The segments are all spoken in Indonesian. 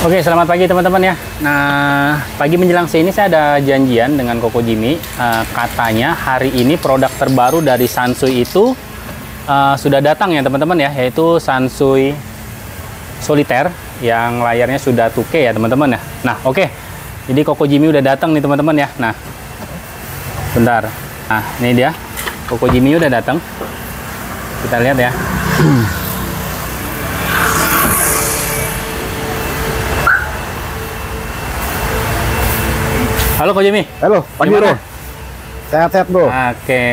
Oke, selamat pagi teman-teman ya. Nah, pagi menjelang sini saya ada janjian dengan Koko Jimmy. Katanya hari ini produk terbaru dari Sansui itu sudah datang ya teman-teman ya, yaitu Sansui Solitaire yang layarnya sudah 2K ya teman-teman ya. Nah, oke. Jadi Koko Jimmy udah datang nih teman-teman ya. Nah, bentar. Nah, ini dia. Koko Jimmy udah datang. Kita lihat ya. Halo Ko Jimmy. Halo, pagi bro. Sehat-sehat bro. Oke.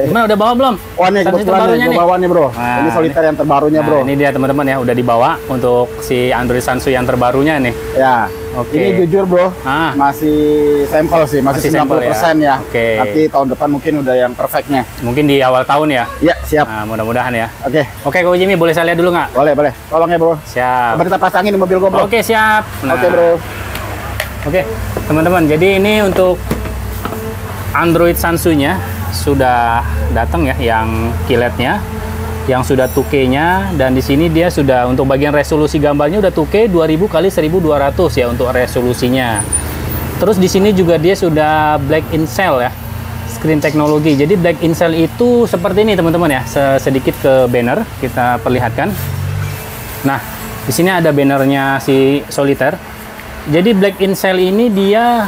Gimana udah bawa belum? Wah nih kebetulan nih, bawa nih bro. Nah, ini Solitaire yang terbarunya bro. Ini dia teman-teman ya, udah dibawa untuk si Android Sansui yang terbarunya nih. Ya. Oke. Ini jujur bro, masih sampel sih, masih 90% ya. Oke. Tapi tahun depan mungkin udah yang perfectnya. Mungkin di awal tahun ya? Iya, siap. Nah, mudah-mudahan ya. Oke. Oke, Ko Jimmy, boleh saya lihat dulu nggak? Boleh, boleh. Tolong ya bro. Siap. Coba kita pasangin di mobil gua bro. Oke, siap. Nah. Oke bro. Oke, teman-teman. Jadi ini untuk Android Sansui-nya sudah datang ya, yang kiletnya, yang sudah 2K-nya, dan di sini dia sudah untuk bagian resolusi gambarnya udah 2K 2000 kali 1200 ya untuk resolusinya. Terus di sini juga dia sudah Black in Cell ya, screen teknologi. Jadi Black in Cell itu seperti ini teman-teman ya. Sedikit ke banner kita perlihatkan. Nah, di sini ada bannernya si Solitaire. Jadi Black in Cell ini dia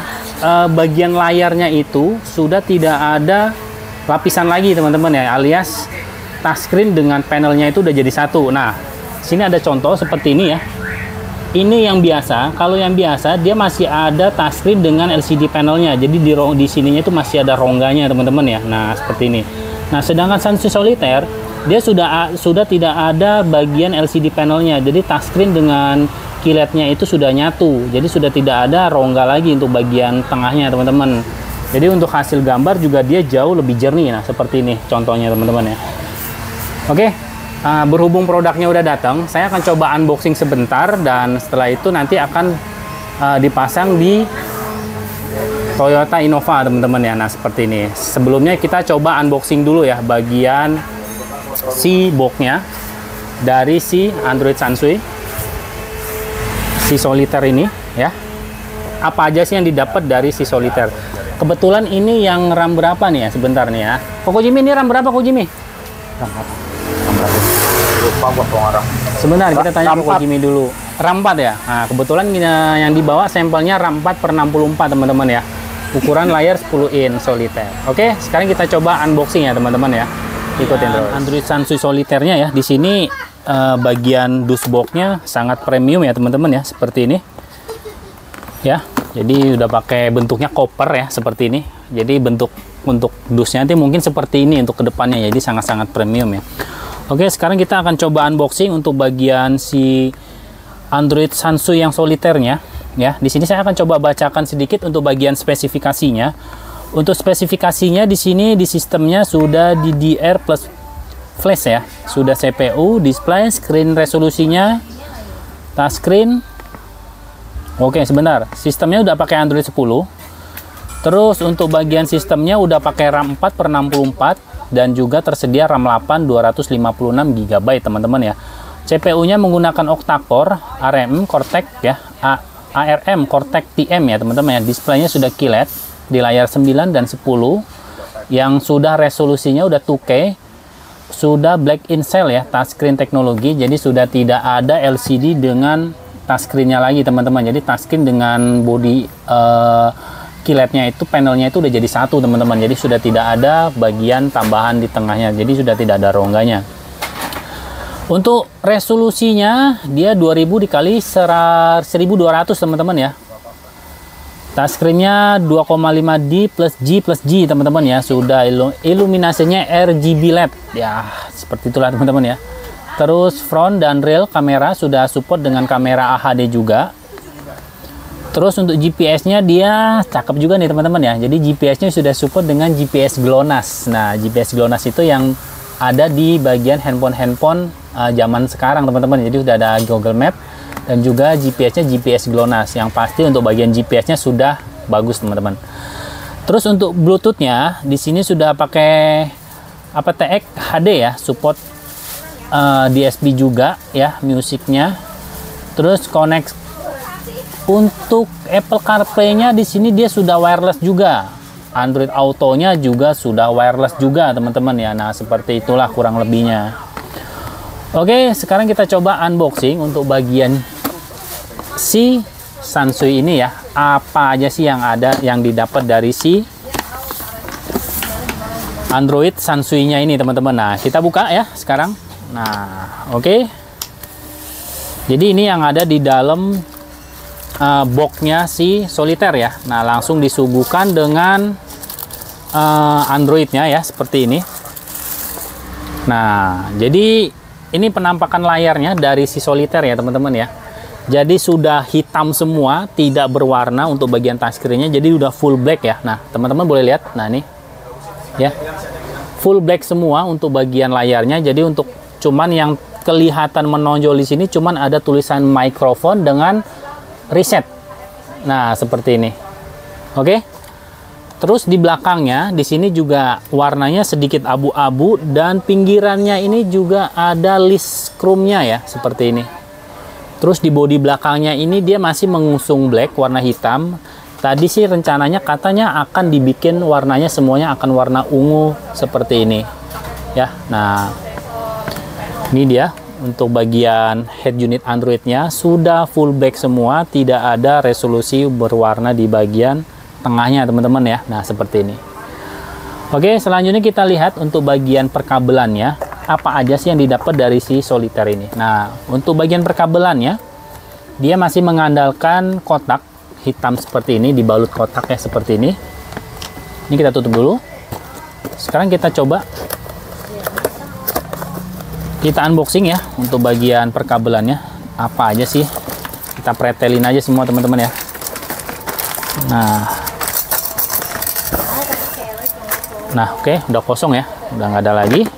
bagian layarnya itu sudah tidak ada lapisan lagi teman-teman ya, alias touchscreen dengan panelnya itu udah jadi satu. Nah, sini ada contoh seperti ini ya. Ini yang biasa. Kalau yang biasa dia masih ada touchscreen dengan LCD panelnya. Jadi di sininya itu masih ada rongganya teman-teman ya. Nah, seperti ini. Nah, sedangkan Sansui Solitaire dia sudah tidak ada bagian LCD panelnya. Jadi touchscreen dengan kiletnya itu sudah nyatu, jadi sudah tidak ada rongga lagi untuk bagian tengahnya teman-teman. Jadi untuk hasil gambar juga dia jauh lebih jernih. Nah, seperti ini contohnya teman-teman ya. Oke, berhubung produknya udah datang, saya akan coba unboxing sebentar, dan setelah itu nanti akan dipasang di Toyota Innova teman-teman ya. Nah, seperti ini. Sebelumnya kita coba unboxing dulu ya bagian si boxnya dari si Android Sansui si Solitaire ini ya. Apa aja sih yang didapat dari si Solitaire? Kebetulan ini yang RAM berapa nih ya, sebentar nih ya. Koko Jimmy, ini RAM berapa Koko Jimmy? Lupa gua pengarang. Sebentar, kita tanya Koko Jimmy dulu. RAM 4 ya? Nah, kebetulan yang dibawa sampelnya RAM 4 per 64 teman-teman ya. Ukuran layar 10 in Solitaire. Oke, sekarang kita coba unboxing ya teman-teman ya. Ikutin terus. Android Sansui Solitaire-nya ya. Di sini bagian dashboard-nya sangat premium ya teman-teman ya, seperti ini ya. Jadi udah pakai bentuknya koper ya, seperti ini. Jadi bentuk untuk dusnya nanti mungkin seperti ini untuk kedepannya, jadi sangat-sangat premium ya. Oke, sekarang kita akan coba unboxing untuk bagian si Android Sansui yang Solitaire-nya ya. Di sini saya akan coba bacakan sedikit untuk bagian spesifikasinya. Untuk spesifikasinya di sini di sistemnya sudah DDR plus flash ya, sudah CPU, display, screen resolusinya, touchscreen. Oke, sebentar, sistemnya udah pakai Android 10. Terus untuk bagian sistemnya udah pakai RAM 4 per 64 dan juga tersedia RAM 8 256 GB teman-teman ya. CPU-nya menggunakan octa-core ARM Cortex ya, ARM Cortex TM ya teman-teman ya. Displaynya sudah QLED di layar 9 dan 10 yang sudah resolusinya udah 2K. Sudah Black in Cell ya, touchscreen teknologi. Jadi sudah tidak ada LCD dengan touchscreen-nya lagi teman-teman. Jadi touchscreen dengan body kiletnya itu, panelnya itu udah jadi satu teman-teman. Jadi sudah tidak ada bagian tambahan di tengahnya. Jadi sudah tidak ada rongganya. Untuk resolusinya dia 2000 dikali 1200 teman-teman ya. Touchscreen-nya 2,5D plus G teman-teman ya. Sudah iluminasinya RGB LED ya, seperti itulah teman-teman ya. Terus front dan rear kamera sudah support dengan kamera HD juga. Terus untuk GPS-nya dia cakep juga nih teman-teman ya. Jadi GPS-nya sudah support dengan GPS GLONASS. Nah, GPS GLONASS itu yang ada di bagian handphone zaman sekarang teman-teman. Jadi sudah ada Google Map dan juga GPS-nya GPS GLONASS. Yang pasti untuk bagian GPS-nya sudah bagus teman-teman. Terus untuk Bluetooth-nya di sini sudah pakai aptX HD ya, support DSP juga ya, musiknya. Terus Untuk Apple CarPlay-nya di sini dia sudah wireless juga. Android Auto-nya juga sudah wireless juga, teman-teman ya. Nah, seperti itulah kurang lebihnya. Oke, sekarang kita coba unboxing untuk bagian si Sansui ini ya. Apa aja sih yang ada, yang didapat dari si Android Sansui-nya ini, teman-teman. Nah, kita buka ya sekarang. Nah, oke. Jadi ini yang ada di dalam boxnya si Solitaire ya. Nah, langsung disuguhkan dengan Androidnya ya, seperti ini. Nah, jadi ini penampakan layarnya dari si Solitaire ya, teman-teman ya. Jadi sudah hitam semua, tidak berwarna untuk bagian touchscreen-nya. Jadi udah full black ya. Nah, teman-teman boleh lihat. Nah, ini ya, full black semua untuk bagian layarnya. Jadi untuk cuman yang kelihatan menonjol di sini cuman ada tulisan microphone dengan reset. Nah, seperti ini. Oke. Terus di belakangnya di sini juga warnanya sedikit abu-abu dan pinggirannya ini juga ada list chrome-nya ya, seperti ini. Terus di bodi belakangnya ini dia masih mengusung black, warna hitam. Tadi sih rencananya katanya akan dibikin warnanya semuanya akan warna ungu seperti ini. Ya. Nah, ini dia. Untuk bagian head unit Android-nya sudah full black semua, tidak ada resolusi berwarna di bagian tengahnya, teman-teman ya. Nah, seperti ini. Oke, selanjutnya kita lihat untuk bagian perkabelannya, apa aja sih yang didapat dari si Solitaire ini. Nah, untuk bagian perkabelannya, dia masih mengandalkan kotak hitam seperti ini, dibalut kotak ya, seperti ini. Ini kita tutup dulu. Sekarang kita coba kita unboxing ya untuk bagian perkabelannya, apa aja sih. Kita pretelin aja semua, teman-teman ya. Nah, oke, udah kosong ya, udah nggak ada lagi.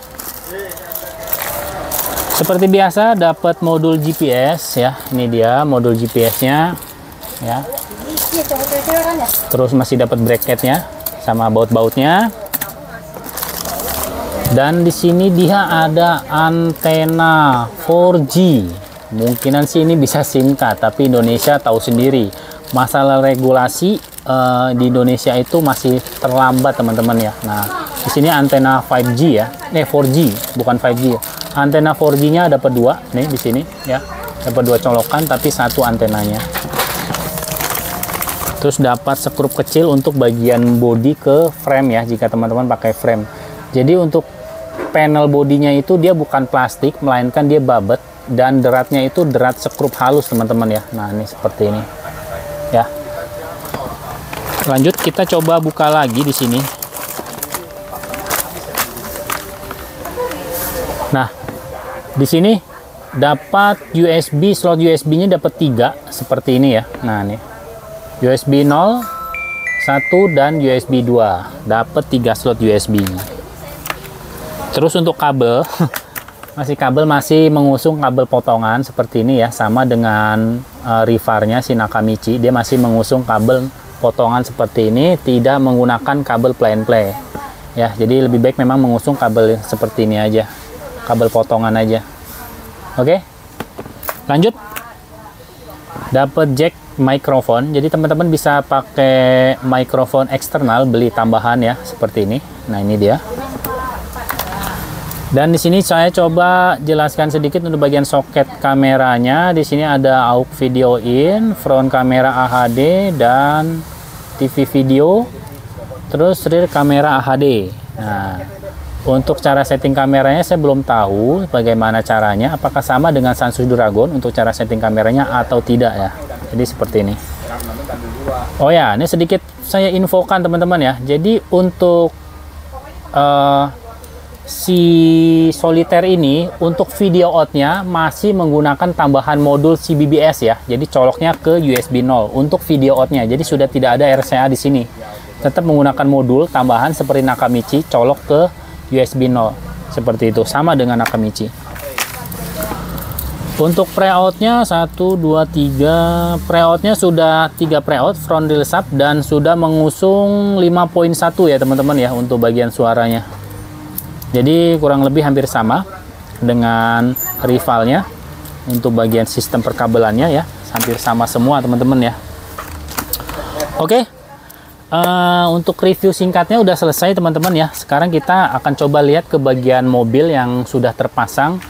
Seperti biasa dapat modul GPS ya. Ini dia modul GPS-nya ya. Terus masih dapat bracketnya sama baut-bautnya. Dan di sini dia ada antena 4G. Mungkinan sih ini bisa SIM card, tapi Indonesia tahu sendiri. Masalah regulasi di Indonesia itu masih terlambat, teman-teman ya. Nah, di sini antena 5G ya. 4G, bukan 5G. Antena 4G-nya dapat 2 nih di sini ya. Dapat 2 colokan tapi satu antenanya. Terus dapat sekrup kecil untuk bagian body ke frame ya, jika teman-teman pakai frame. Jadi untuk panel bodinya itu dia bukan plastik, melainkan dia babet, dan deratnya itu derat sekrup halus, teman-teman ya. Nah, ini seperti ini ya. Lanjut kita coba buka lagi di sini. Nah, di sini dapat USB, slot USB-nya dapat 3 seperti ini ya. Nah, nih USB 0, 1 dan USB 2, dapat 3 slot USB. Terus untuk kabel masih mengusung kabel potongan seperti ini ya, sama dengan rivarnya si Nakamichi, dia masih mengusung kabel potongan seperti ini, tidak menggunakan kabel play and play ya. Jadi lebih baik memang mengusung kabel seperti ini aja, kabel potongan aja. Oke, lanjut. Dapat jack mikrofon, jadi teman-teman bisa pakai mikrofon eksternal, beli tambahan ya, seperti ini. Nah, ini dia. Dan di sini saya coba jelaskan sedikit untuk bagian soket kameranya. Di sini ada aux video in, front kamera HD dan TV video, terus rear kamera HD. Nah, untuk cara setting kameranya saya belum tahu bagaimana caranya, apakah sama dengan Sansui Dragon untuk cara setting kameranya atau tidak ya. Jadi seperti ini. Oh ya, ini sedikit saya infokan teman-teman ya. Jadi untuk si Solitaire ini untuk video outnya masih menggunakan tambahan modul CBBS ya. Jadi coloknya ke USB 0 untuk video outnya. Jadi sudah tidak ada RCA di sini. Tetap menggunakan modul tambahan seperti Nakamichi, colok ke USB 0 seperti itu, sama dengan Nakamichi. Untuk pre-outnya 1, 2, 3. Pre-outnya sudah 3 pre-out front reel sub dan sudah mengusung 5.1 ya teman-teman ya untuk bagian suaranya. Jadi kurang lebih hampir sama dengan rivalnya untuk bagian sistem perkabelannya ya, hampir sama semua teman-teman ya. Oke, untuk review singkatnya udah selesai teman-teman ya. Sekarang kita akan coba lihat ke bagian mobil yang sudah terpasang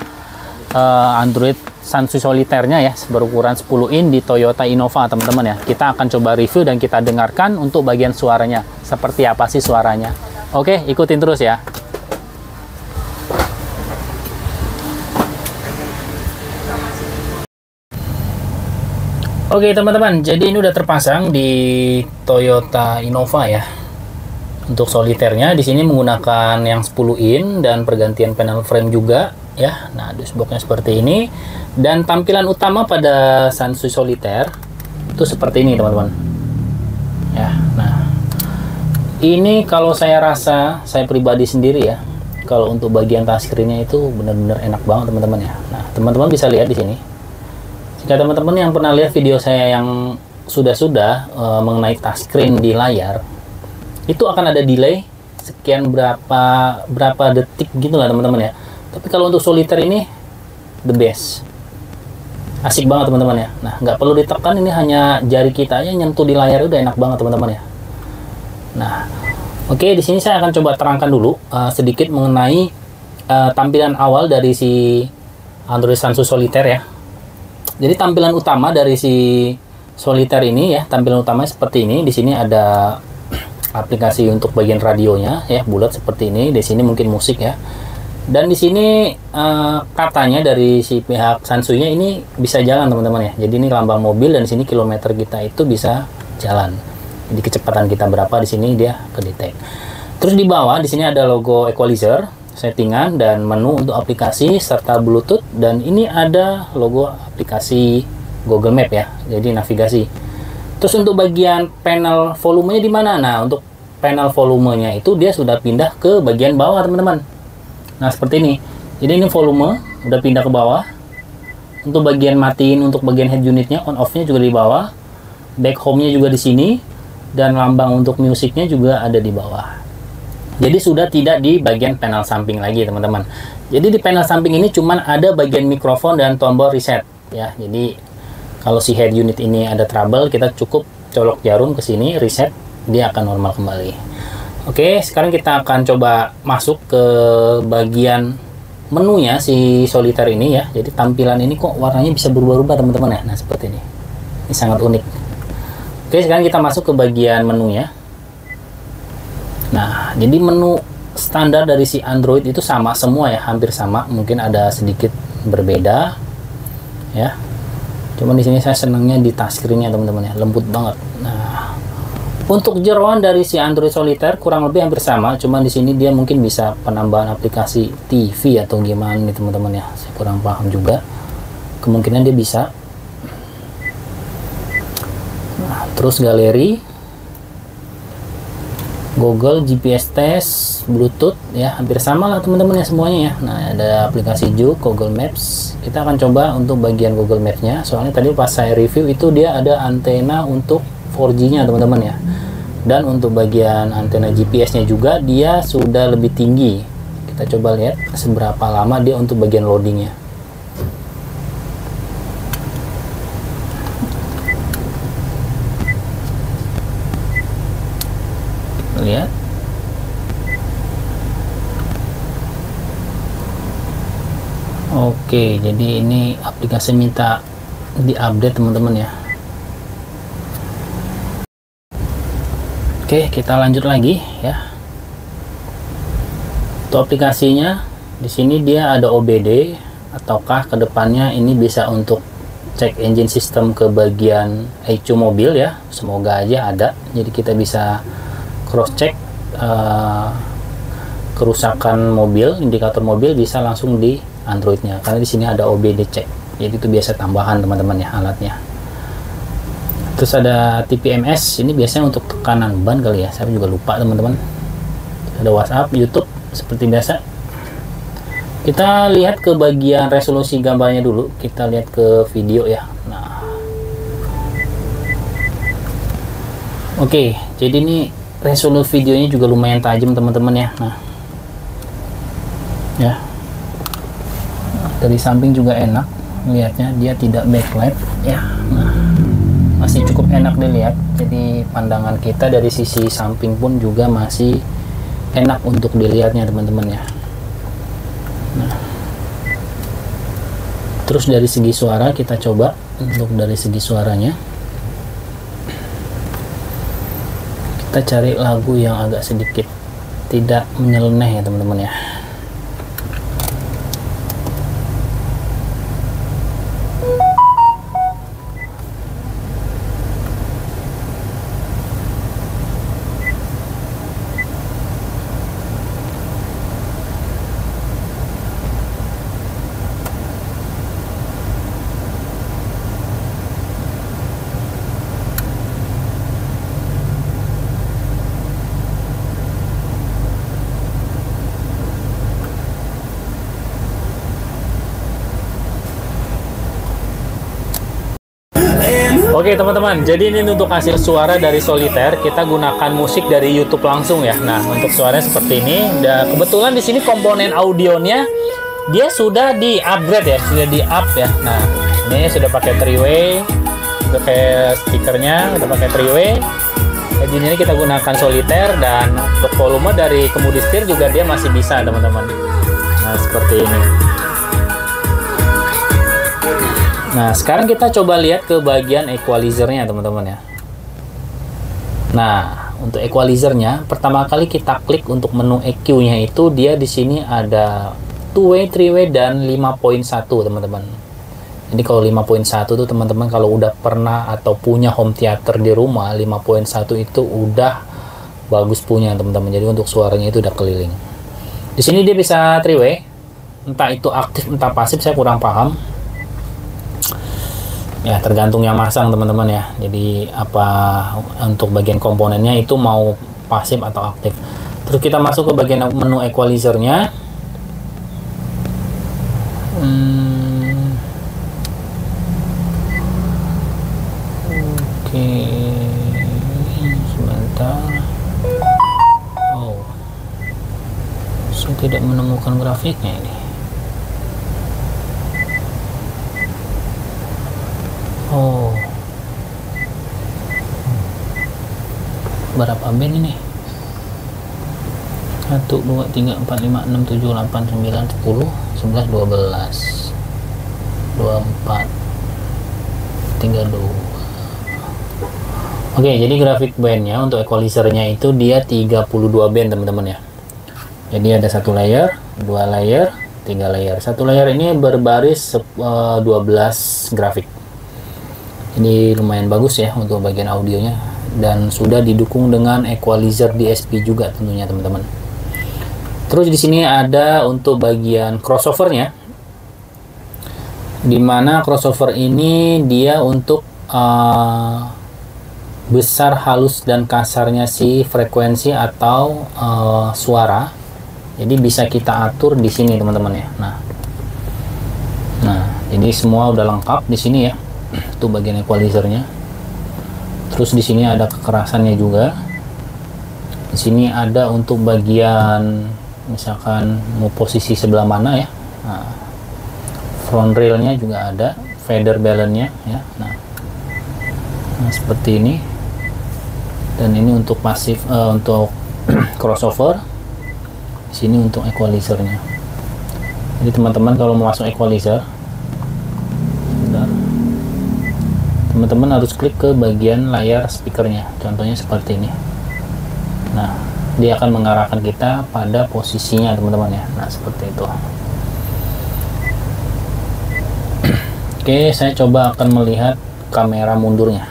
Android Sansui Solitaire-nya ya, berukuran 10 in di Toyota Innova teman-teman ya. Kita akan coba review dan kita dengarkan untuk bagian suaranya. Seperti apa sih suaranya? Oke, ikutin terus ya. Oke teman-teman, jadi ini udah terpasang di Toyota Innova ya. Untuk soliternya di sini menggunakan yang 10 in dan pergantian panel frame juga ya. Nah, dashboardnya seperti ini dan tampilan utama pada Sansui Solitaire itu seperti ini teman-teman. Ya, nah ini kalau saya rasa, saya pribadi sendiri ya, kalau untuk bagian touchscreen-nya itu benar-benar enak banget teman-teman ya. Nah, teman-teman bisa lihat di sini. Jika teman-teman yang pernah lihat video saya yang sudah mengenai touchscreen di layar, itu akan ada delay sekian berapa detik gitu lah teman-teman ya. Tapi kalau untuk solitaire ini the best, asik banget teman-teman ya. Nah, nggak perlu ditekan, ini hanya jari kita aja nyentuh di layar udah enak banget teman-teman ya. Nah, oke, di sini saya akan coba terangkan dulu sedikit mengenai tampilan awal dari si Android Sansui Solitaire ya. Jadi tampilan utama dari si Solitaire ini ya, tampilan utamanya seperti ini. Di sini ada aplikasi untuk bagian radionya ya, bulat seperti ini. Di sini mungkin musik ya. Dan di sini katanya dari si pihak Sansui-nya ini bisa jalan teman-teman ya. Jadi ini lambang mobil dan di sini kilometer kita itu bisa jalan. Jadi kecepatan kita berapa di sini dia kedetek. Terus di bawah di sini ada logo equalizer, settingan dan menu untuk aplikasi serta Bluetooth, dan ini ada logo aplikasi Google Map ya, jadi navigasi. Terus untuk bagian panel volumenya di mana? Nah, untuk panel volumenya itu dia sudah pindah ke bagian bawah teman-teman. Nah, seperti ini. Jadi ini volume udah pindah ke bawah. Untuk bagian matiin, untuk bagian head unitnya, on off-nya juga di bawah. Back home-nya juga di sini, dan lambang untuk musiknya juga ada di bawah. Jadi sudah tidak di bagian panel samping lagi teman-teman. Jadi di panel samping ini cuman ada bagian mikrofon dan tombol reset ya. Jadi kalau si head unit ini ada trouble, kita cukup colok jarum ke sini, reset, dia akan normal kembali. Oke, sekarang kita akan coba masuk ke bagian menunya si Solitaire ini ya. Jadi tampilan ini kok warnanya bisa berubah-ubah teman-teman ya. Nah, seperti ini. Ini sangat unik. Oke, sekarang kita masuk ke bagian menunya. Nah, jadi menu standar dari si Android itu sama semua ya, hampir sama, mungkin ada sedikit berbeda ya. Cuman di sini saya senangnya di touchscreen-nya teman-teman ya, lembut banget. Nah, untuk jeroan dari si Android Solitaire kurang lebih hampir sama, cuman di sini dia mungkin bisa penambahan aplikasi TV atau gimana nih teman-teman ya. Saya kurang paham juga. Kemungkinan dia bisa. Nah, terus galeri, Google, GPS test, Bluetooth ya, hampir sama lah teman-teman ya semuanya ya. Nah, ada aplikasi Juke, Google Maps. Kita akan coba untuk bagian Google Maps-nya. Soalnya tadi pas saya review itu dia ada antena untuk 4G-nya teman-teman ya. Dan untuk bagian antena GPS-nya juga dia sudah lebih tinggi. Kita coba lihat seberapa lama dia untuk bagian loadingnya. Lihat. Oke, jadi ini aplikasi minta diupdate teman-teman ya. Oke, kita lanjut lagi ya. Untuk aplikasinya di sini dia ada OBD, ataukah kedepannya ini bisa untuk cek engine system ke bagian ECU mobil ya. Semoga aja ada. Jadi kita bisa cross check kerusakan mobil, indikator mobil bisa langsung di Androidnya, karena di sini ada OBD check. Jadi itu biasa tambahan teman-teman ya alatnya. Terus ada TPMS, ini biasanya untuk tekanan ban kali ya, saya juga lupa teman-teman. Ada WhatsApp, YouTube seperti biasa. Kita lihat ke bagian resolusi gambarnya dulu, kita lihat ke video ya. Nah, oke, jadi ini resolusi videonya juga lumayan tajam teman-teman ya. Nah, ya, dari samping juga enak. lihatnya dia tidak backlight ya. Nah, masih cukup enak dilihat. Jadi pandangan kita dari sisi samping pun juga masih enak untuk dilihatnya teman-teman ya. Nah, terus dari segi suara kita coba untuk dari segi suaranya. Kita cari lagu yang agak sedikit tidak menyeleneh ya teman-teman ya. Oke teman-teman, jadi ini untuk hasil suara dari Solitaire, kita gunakan musik dari YouTube langsung ya. Nah, untuk suaranya seperti ini. Dan kebetulan di sini komponen audionya dia sudah di-upgrade ya, sudah di-up ya. Nah, ini sudah pakai 3-way, untuk kayak speakernya udah pakai 3-way. Jadi ini kita gunakan Solitaire, dan untuk volume dari kemudi setir juga dia masih bisa teman-teman. Nah, seperti ini. Nah, sekarang kita coba lihat ke bagian equalizernya teman-teman ya. Nah, untuk equalizernya pertama kali kita klik untuk menu EQ-nya itu dia di sini ada 2-way, 3-way dan 5.1 teman-teman. Jadi kalau 5.1 tuh teman-teman kalau udah pernah atau punya home theater di rumah, 5.1 itu udah bagus punya teman-teman. Jadi untuk suaranya itu udah keliling. Di sini dia bisa 3-way. Entah itu aktif entah pasif saya kurang paham. Ya tergantung yang masang teman-teman ya. Jadi apa untuk bagian komponennya itu mau pasif atau aktif. Terus kita masuk ke bagian menu equalizernya. Oke, sebentar. Oh, saya tidak menemukan grafiknya ini. Oh, berapa band ini? 1, 2, 3, 4, 5, 6, 7, 8, 9, 10, 11, 12, 24, 32. Oke, jadi grafik bandnya untuk equalizernya itu dia 32 band teman-teman ya. Jadi ada 1 layer, 2 layer, 3 layer. 1 layer ini berbaris 12 grafik. Ini lumayan bagus ya untuk bagian audionya, dan sudah didukung dengan equalizer DSP juga tentunya teman-teman. Terus di sini ada untuk bagian crossovernya, dimana crossover ini dia untuk besar, halus dan kasarnya si frekuensi atau suara. Jadi bisa kita atur di sini teman-teman ya. Nah, jadi semua udah lengkap di sini ya. Itu bagian equalizernya. Terus di sini ada kekerasannya juga. Di sini ada untuk bagian misalkan mau posisi sebelah mana ya. Nah, front railnya juga ada, fader balance-nya ya. Nah, seperti ini. Dan ini untuk pasif untuk crossover. Di sini untuk equalizernya. Jadi teman-teman kalau mau masuk equalizer, teman-teman harus klik ke bagian layar speakernya, contohnya seperti ini. Nah, dia akan mengarahkan kita pada posisinya teman-teman ya. Nah, seperti itu. Oke, saya coba akan melihat kamera mundurnya.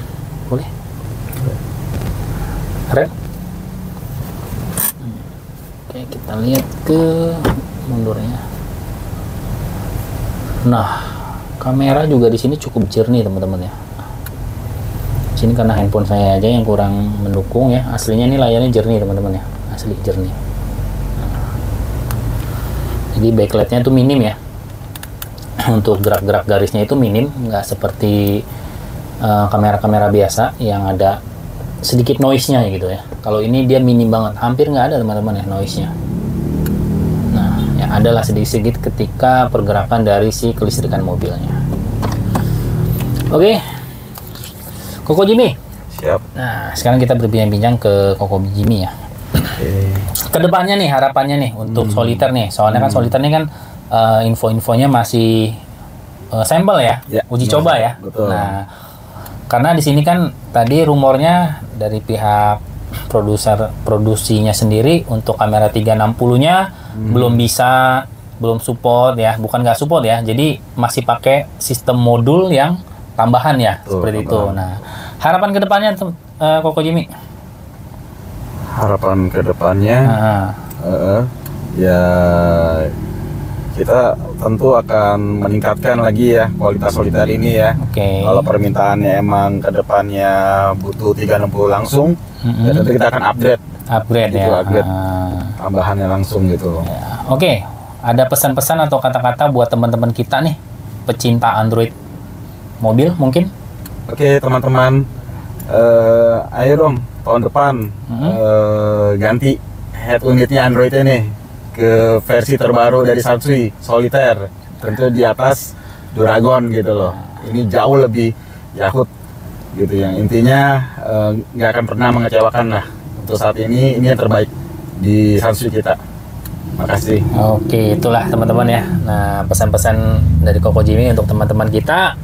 Boleh? Keren? Oke, kita lihat ke mundurnya. Nah, kamera juga di sini cukup jernih teman-teman ya. Sini karena handphone saya aja yang kurang mendukung ya. Aslinya ini layarnya jernih teman-teman ya, asli jernih. Jadi backlightnya itu minim ya. Untuk gerak-gerak garisnya itu minim, nggak seperti kamera-kamera biasa yang ada sedikit noise-nya gitu ya. Kalau ini dia minim banget, hampir nggak ada teman-teman ya noise-nya. Nah, ya adalah sedikit-sedikit ketika pergerakan dari si kelistrikan mobilnya. Oke, Koko Jimmy. Siap. Nah, sekarang kita berbincang-bincang ke Koko Jimmy ya. Kedepannya nih, harapannya nih untuk soliter nih. Soalnya kan soliter nih kan info-infonya masih sampel ya, uji coba ya. Betul. Nah, karena di sini kan tadi rumornya dari pihak produksinya sendiri untuk kamera 360-nya belum support ya, bukan nggak support ya. Jadi masih pakai sistem modul yang tambahan ya, seperti itu. Nah, harapan kedepannya Koko Jimmy. Harapan kedepannya, ya kita tentu akan meningkatkan lagi ya kualitas soliter ini ya. Kalau permintaannya emang kedepannya butuh 360 langsung, ya tentu kita akan upgrade gitu, ya. Upgrade tambahannya langsung gitu. Ya. Oke, ada pesan-pesan atau kata-kata buat teman-teman kita nih, pecinta Android mobil mungkin? Oke teman-teman, ayo dong tahun depan ganti head unitnya Android ini ke versi terbaru dari Sansui Solitaire, tentu di atas Duragon gitu loh. Ini jauh lebih Yahoo gitu, yang intinya nggak akan pernah mengecewakan lah. Untuk saat ini yang terbaik di Sansui kita. Makasih. Oke, itulah teman-teman ya. Nah, pesan-pesan dari Koko Jimmy untuk teman-teman kita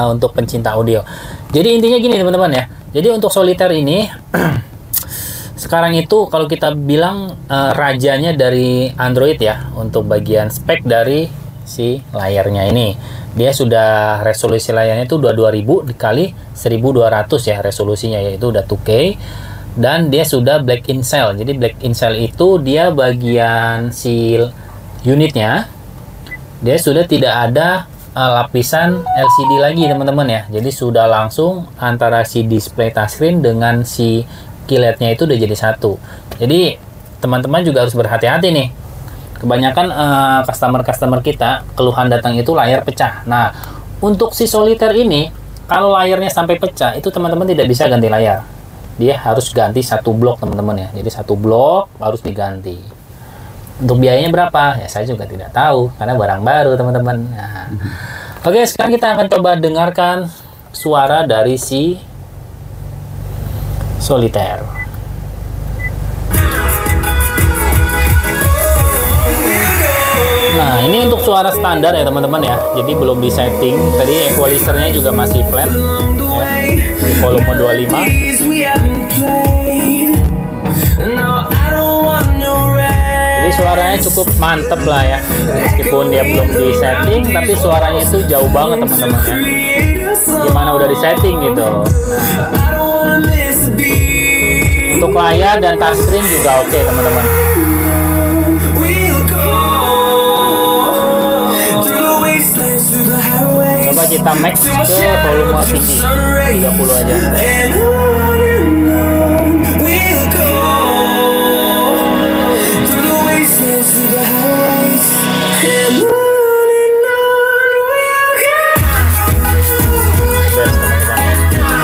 untuk pencinta audio. Jadi intinya gini teman-teman ya. Jadi untuk Solitaire ini sekarang itu kalau kita bilang rajanya dari Android ya, untuk bagian spek dari si layarnya ini. Dia sudah resolusi layarnya itu 22.000 dikali 1200 ya resolusinya, yaitu udah 2K. Dan dia sudah black in cell. Jadi black in cell itu dia bagian si unitnya, dia sudah tidak ada lapisan LCD lagi teman-teman ya. Jadi sudah langsung antara si display touchscreen dengan si QLED-nya itu udah jadi satu. Jadi teman-teman juga harus berhati-hati nih. Kebanyakan customer kita keluhan datang itu layar pecah. Nah, untuk si Solitaire ini kalau layarnya sampai pecah itu teman-teman tidak bisa ganti layar. Dia harus ganti satu blok teman-teman ya. Jadi satu blok harus diganti. Untuk biayanya berapa? Ya saya juga tidak tahu karena barang baru teman-teman. Nah, oke, sekarang kita akan coba dengarkan suara dari si Solitaire. Nah, ini untuk suara standar ya teman-teman ya. Jadi belum di setting. Tadi equalizernya juga masih flat ya. Di volume 25. Jadi suaranya cukup mantep lah ya. Meskipun dia belum di setting, tapi suaranya itu jauh banget teman-teman ya. Gimana udah di setting gitu. Nah, untuk layar dan touchscreen juga oke teman-teman. Coba kita max ke volume tinggi 30 aja.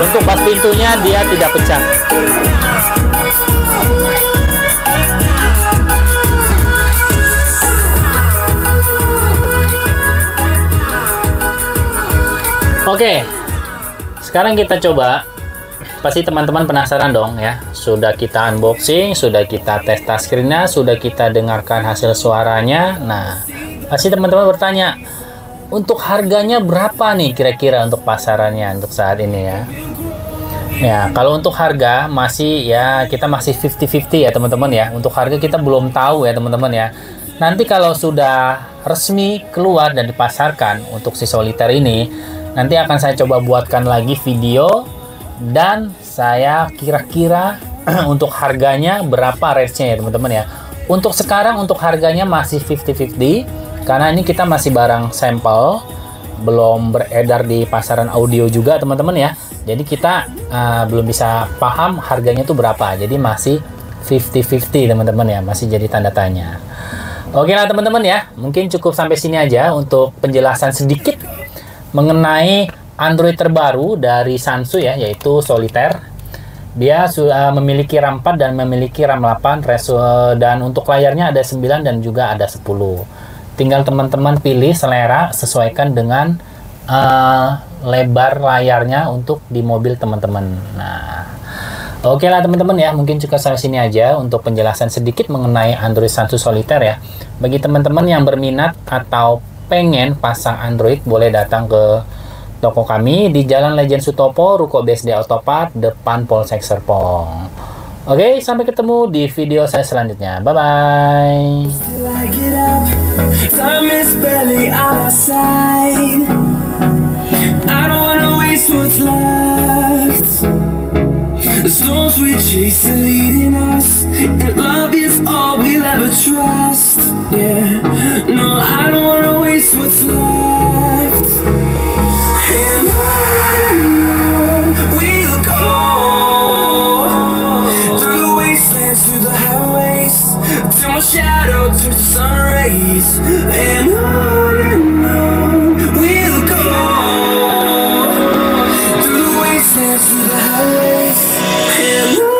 Untuk bass pintunya dia tidak pecah. Oke, sekarang kita coba. Pasti teman-teman penasaran dong ya. Sudah kita unboxing, sudah kita tes touchscreen-nya, sudah kita dengarkan hasil suaranya. Nah, pasti teman-teman bertanya, untuk harganya berapa nih kira-kira untuk pasarannya untuk saat ini ya? Ya, kalau untuk harga masih ya kita masih 50-50 ya teman-teman ya. Untuk harga kita belum tahu ya teman-teman ya. Nanti kalau sudah resmi keluar dan dipasarkan untuk si Solitaire ini, nanti akan saya coba buatkan lagi video dan saya kira-kira untuk harganya berapa range-nya ya teman-teman ya. Untuk sekarang untuk harganya masih 50-50 karena ini kita masih barang sampel, belum beredar di pasaran audio juga teman-teman ya. Jadi kita belum bisa paham harganya itu berapa. Jadi masih 50-50 teman-teman ya, masih jadi tanda tanya. Oke lah teman-teman ya, mungkin cukup sampai sini aja untuk penjelasan sedikit mengenai Android terbaru dari Sansui ya, yaitu Solitaire. Dia sudah memiliki RAM 4 dan memiliki RAM 8 dan untuk layarnya ada 9 dan juga ada 10. Tinggal teman-teman pilih selera, sesuaikan dengan lebar layarnya untuk di mobil teman-teman. Nah, oke lah teman-teman ya, mungkin cukup sampai sini aja untuk penjelasan sedikit mengenai Android Sansu Solitaire ya. Bagi teman-teman yang berminat atau pengen pasang Android, boleh datang ke toko kami di Jalan Legend Sutopo, Ruko BSD Autopart, depan Polsek Serpong. Oke, sampai ketemu di video saya selanjutnya. Bye-bye. The storms we chase are leading us, and love is all we'll ever trust. Yeah, no, I don't wanna waste what's left. And on we'll go, through the wastelands, through the highways, till my shadow turns to sun rays. And on we'll go, through the wastelands, through the highways. And